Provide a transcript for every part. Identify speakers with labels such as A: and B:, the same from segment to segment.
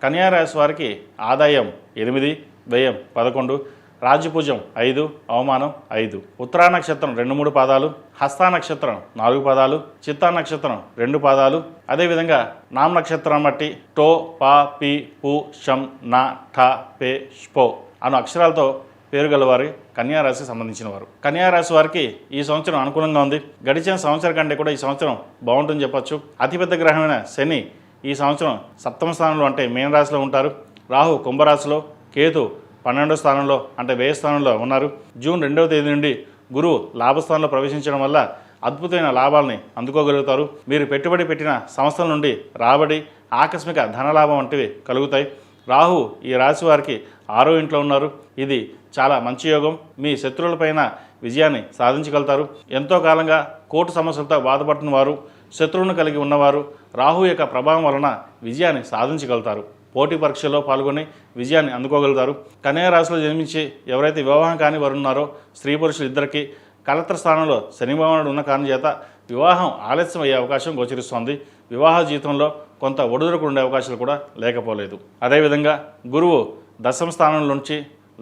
A: కన్యా రాశి వారికి ఆదాయం 8, వ్యయం 11, రాజ్యపూజ్యం 5, అవమానం 5. ఉత్తరా నక్షత్రం 2-3 పాదాలు, హస్తా నక్షత్రం 4 పాదాలు, చిత్తా నక్షత్రం 2 పాదాలు, అదేవిధంగా నామ నక్షత్రం బట్టి టో, పా, పి, పు, షం, నా, ఠ, పే, స్పో అను అక్షరాలతో పేరు గలవారి కన్యారాశికి సంబంధించిన వారు. కన్యారాశి వారికి ఈ సంవత్సరం అనుకూలంగా ఉంది. గడిచిన సంవత్సరం కంటే కూడా ఈ సంవత్సరం బాగుంటుందని చెప్పచ్చు. అతిపెద్ద గ్రహమైన శని ఈ సంవత్సరం 7వ స్థానంలో అంటే మీన రాశిలో ఉంటారు. రాహు కుంభరాశిలో, కేతు 12వ స్థానంలో అంటే వ్యయ స్థానంలో ఉన్నారు. జూన్ 2వ తేదీ నుండి గురువు లాభస్థానంలో ప్రవేశించడం వల్ల అద్భుతమైన లాభాలని అందుకోగలుగుతారు. మీరు పెట్టుబడి పెట్టిన సంస్థల నుండి రాబడి, ఆకస్మిక ధనలాభం వంటివి కలుగుతాయి. రాహు ఈ రాశి వారికి 6వ ఇంట్లో ఉన్నారు. ఇది చాలా మంచి యోగం. మీ శత్రువులపైన విజయాన్ని సాధించగలుగుతారు. ఎంతో కాలంగా కోర్టు సమస్యలతో బాధపడుతున్న వారు, శత్రువును కలిగి ఉన్నవారు రాహు యొక్క ప్రభావం వలన విజయాన్ని సాధించగలుగుతారు. పోటీ పరీక్షల్లో పాల్గొని విజయాన్ని అందుకోగలుగుతారు. కన్యా రాశిలో జన్మించి ఎవరైతే వివాహం కాని వారు ఉన్నారో స్త్రీ పురుషులు ఇద్దరికి కలత్ర స్థానంలో శని భగవానుడు ఉన్న కారణం చేత వివాహం ఆలస్యం అయ్యే అవకాశం గోచరిస్తోంది. వివాహ జీవితంలో కొంత ఒడిదుడుకు ఉండే అవకాశాలు కూడా లేకపోలేదు. అదేవిధంగా గురువు 10వ స్థానం నుంచి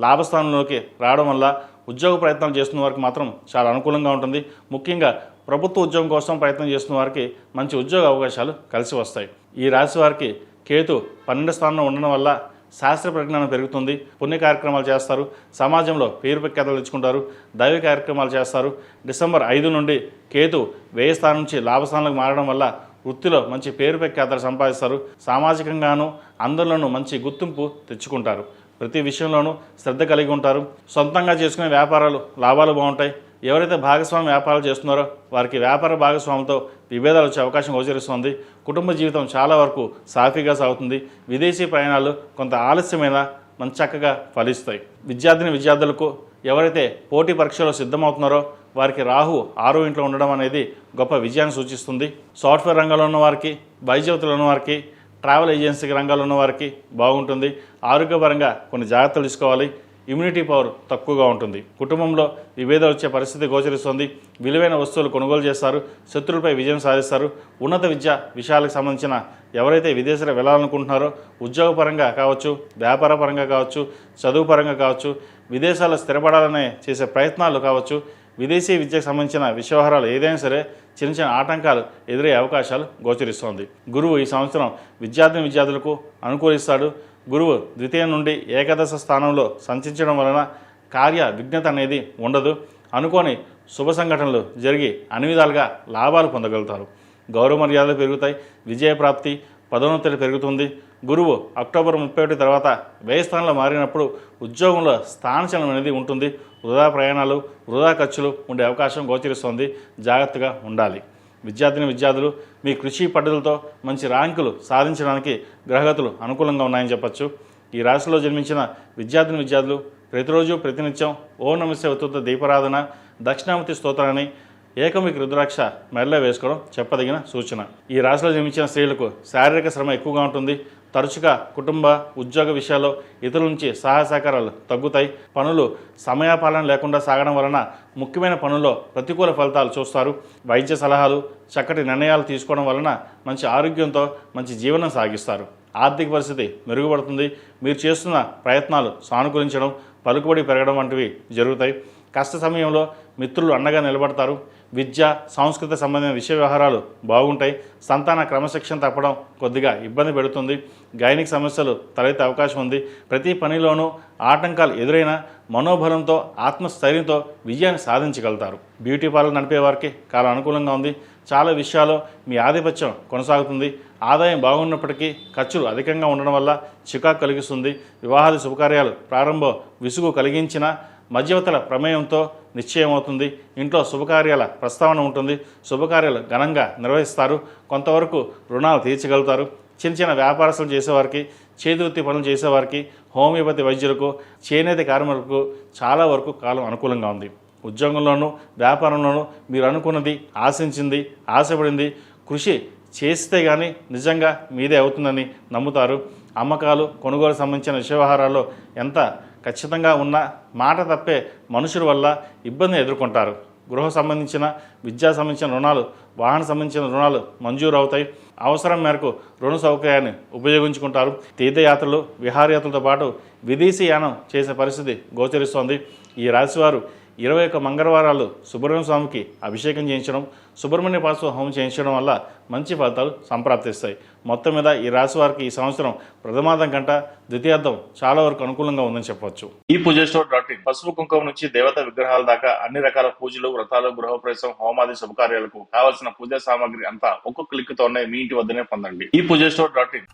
A: లాభస్థానంలోకి రావడం వల్ల ఉద్యోగ ప్రయత్నాలు చేస్తున్న వారికి మాత్రం చాలా అనుకూలంగా ఉంటుంది. ముఖ్యంగా ప్రభుత్వ ఉద్యోగం కోసం ప్రయత్నం చేస్తున్న వారికి మంచి ఉద్యోగ అవకాశాలు కలిసి వస్తాయి. ఈ రాశి వారికి కేతు 12వ స్థానంలో ఉండడం వల్ల శాస్త్ర పరిజ్ఞానం పెరుగుతుంది. పుణ్య కార్యక్రమాలు చేస్తారు. సమాజంలో పేరు ప్రఖ్యాతలు తెచ్చుకుంటారు. దైవ కార్యక్రమాలు చేస్తారు. డిసెంబర్ 5 నుండి కేతు వ్యయ స్థానం నుంచి లాభస్థానంలోకి మారడం వల్ల వృత్తిలో మంచి పేరు ప్రఖ్యాతలు సంపాదిస్తారు. సామాజికంగానూ అందరిలోనూ మంచి గుర్తింపు తెచ్చుకుంటారు. ప్రతి విషయంలోనూ శ్రద్ధ కలిగి ఉంటారు. సొంతంగా చేసుకునే వ్యాపారాలు లాభాలు బాగుంటాయి. ఎవరైతే భాగస్వామి వ్యాపారాలు చేస్తున్నారో వారికి వ్యాపార భాగస్వామితో విభేదాలు వచ్చే అవకాశం గోచరిస్తుంది. కుటుంబ జీవితం చాలా వరకు సాఫీగా సాగుతుంది. విదేశీ ప్రయాణాలు కొంత ఆలస్యమైన మంచి చక్కగా ఫలిస్తాయి. విద్యార్థులకు ఎవరైతే పోటీ పరీక్షలో సిద్ధమవుతున్నారో వారికి రాహు 6వ ఇంట్లో ఉండడం అనేది గొప్ప విజయాన్ని సూచిస్తుంది. సాఫ్ట్వేర్ రంగంలో ఉన్న వారికి, వైద్యవతులు ఉన్న వారికి, ట్రావెల్ ఏజెన్సీ రంగాల్లో ఉన్న వారికి బాగుంటుంది. ఆరోగ్యపరంగా కొన్ని జాగ్రత్తలు తీసుకోవాలి. ఇమ్యూనిటీ పవర్ తక్కువగా ఉంటుంది. కుటుంబంలో విభేదాలు వచ్చే పరిస్థితి గోచరిస్తుంది. విలువైన వస్తువులు కొనుగోలు చేస్తారు. శత్రువులపై విజయం సాధిస్తారు. ఉన్నత విద్య విషయాలకు సంబంధించిన ఎవరైతే విదేశాలకు వెళ్ళాలనుకుంటున్నారో ఉద్యోగపరంగా కావచ్చు, వ్యాపార పరంగా కావచ్చు, చదువు పరంగా కావచ్చు, విదేశాల్లో స్థిరపడాలనే చేసే ప్రయత్నాలు కావచ్చు, విదేశీ విద్యకు సంబంధించిన వ్యవహారాలు ఏదైనా సరే చిన్న చిన్న ఆటంకాలు ఎదురయ్యే అవకాశాలు గోచరిస్తోంది. గురువు ఈ సంవత్సరం విద్యార్థులకు అనుకూలిస్తాడు. గురువు 2వ నుండి ఏకాదశ స్థానంలో సంచరించడం వలన కార్య విఘ్నత అనేది ఉండదు. అనుకోని శుభ సంఘటనలు జరిగి అన్ని విధాలుగా లాభాలు పొందగలుగుతారు. గౌరవ మర్యాదలు పెరుగుతాయి. విజయప్రాప్తి, పదోన్నతి పెరుగుతుంది. గురువు అక్టోబర్ 31 తర్వాత వ్యయ స్థానంలో మారినప్పుడు ఉద్యోగంలో స్థానచలనం అనేది ఉంటుంది. వృధా ప్రయాణాలు, వృధా ఖర్చులు ఉండే అవకాశం గోచరిస్తోంది. జాగ్రత్తగా ఉండాలి. విద్యార్థులు మీ కృషి పట్టుదలతో మంచి ర్యాంకులు సాధించడానికి గ్రహగతులు అనుకూలంగా ఉన్నాయని చెప్పచ్చు. ఈ రాశిలో జన్మించిన విద్యార్థులు ప్రతిరోజు ప్రతినిత్యం ఓం నమస్తే ఉత్తర దీపారాధన, దక్షిణామూర్తి స్తోత్రాన్ని, ఏకమిక రుద్రాక్ష మెడలో వేసుకోవడం చెప్పదగిన సూచన. ఈ రాశిలో జన్మించిన స్త్రీలకు శారీరక శ్రమ ఎక్కువగా ఉంటుంది. తరచుగా కుటుంబ, ఉద్యోగ విషయాల్లో ఇతరుల నుంచి సహాయ సహకారాలు తగ్గుతాయి. పనులు సమయపాలన లేకుండా సాగడం వలన ముఖ్యమైన పనుల్లో ప్రతికూల ఫలితాలు చూస్తారు. వైద్య సలహాలు, చక్కటి నిర్ణయాలు తీసుకోవడం వలన మంచి ఆరోగ్యంతో మంచి జీవనం సాగిస్తారు. ఆర్థిక పరిస్థితి మెరుగుపడుతుంది. మీరు చేస్తున్న ప్రయత్నాలు సానుకూలించడం, పలుకుబడి పెరగడం వంటివి జరుగుతాయి. కష్ట సమయంలో మిత్రులు అండగా నిలబడతారు. విద్య, సంస్కృత సంబంధించిన వ్యవహారాలు బాగుంటాయి. సంతాన క్రమశిక్షణ తప్పడం కొద్దిగా ఇబ్బంది పెడుతుంది. గైనిక్ సమస్యలు తలెత్తే అవకాశం ఉంది. ప్రతి పనిలోనూ ఆటంకాలు ఎదురైన మనోబలంతో, ఆత్మస్థైర్యంతో విజయాన్ని సాధించగలుగుతారు. బ్యూటీ పార్లర్ నడిపే వారికి చాలా అనుకూలంగా ఉంది. చాలా విషయాల్లో మీ ఆధిపత్యం కొనసాగుతుంది. ఆదాయం బాగున్నప్పటికీ ఖర్చులు అధికంగా ఉండడం వల్ల చికాకు కలిగిస్తుంది. వివాహాది శుభకార్యాలు ప్రారంభం విసుగు కలిగించిన మధ్యవర్తుల ప్రమేయంతో నిశ్చయమవుతుంది. ఇంట్లో శుభకార్యాల ప్రస్తావన ఉంటుంది. శుభకార్యాలు ఘనంగా నిర్వహిస్తారు. కొంతవరకు రుణాలు తీర్చగలుగుతారు. చిన్న వ్యాపారస్తులు చేసేవారికి, చేతివృత్తి పనులు చేసేవారికి, హోమియోపతి వైద్యులకు, చేనేత కార్మికులకు చాలా వరకు కాలం అనుకూలంగా ఉంది. ఉద్యోగంలోనూ వ్యాపారంలోనూ మీరు అనుకున్నది, ఆశించింది, ఆశపడింది కృషి చేస్తే కానీ నిజంగా మీదే అవుతుందని నమ్ముతారు. అమ్మకాలు, కొనుగోలు సంబంధించిన వ్యవహారాల్లో ఎంత ఖచ్చితంగా ఉన్న మాట తప్పే మనుషుల వల్ల ఇబ్బంది ఎదుర్కొంటారు. గృహ సంబంధించిన, విద్యా సంబంధించిన రుణాలు, వాహన సంబంధించిన రుణాలు మంజూరు అవుతాయి. అవసరం మేరకు రుణ సౌకర్యాన్ని ఉపయోగించుకుంటారు. తీర్థయాత్రలు, విహారయాత్రలతో పాటు విదేశీ యానం చేసే పరిస్థితి గోచరిస్తోంది. ఈ రాశివారు 21 మంగళవారాలు సుబ్రహ్మణ్య స్వామికి అభిషేకం చేయించడం, సుబ్రహ్మణ్య పాశుపత హోమం చేయించడం వల్ల మంచి ఫలితాలు సంప్రాప్తిస్తాయి. మొత్తం మీద ఈ రాశి వారికి ఈ సంవత్సరం ప్రథమార్థం కంట ద్వితీయార్థం చాలా వరకు అనుకూలంగా ఉందని చెప్పవచ్చు. ఈ పూజస్టోర్.in పసుపు కుంకుమ నుంచి దేవతా విగ్రహాల దాకా అన్ని రకాల పూజలు, వ్రతాలు, గృహప్రవేశం, హోమాది శుభకార్యాలకు కావలసిన పూజా సామాగ్రి అంతా ఒక్కొక్క క్లిక్ తోనే మీ ఇంటి వద్దనే పొందండి. ఈ పూజస్టోర్.in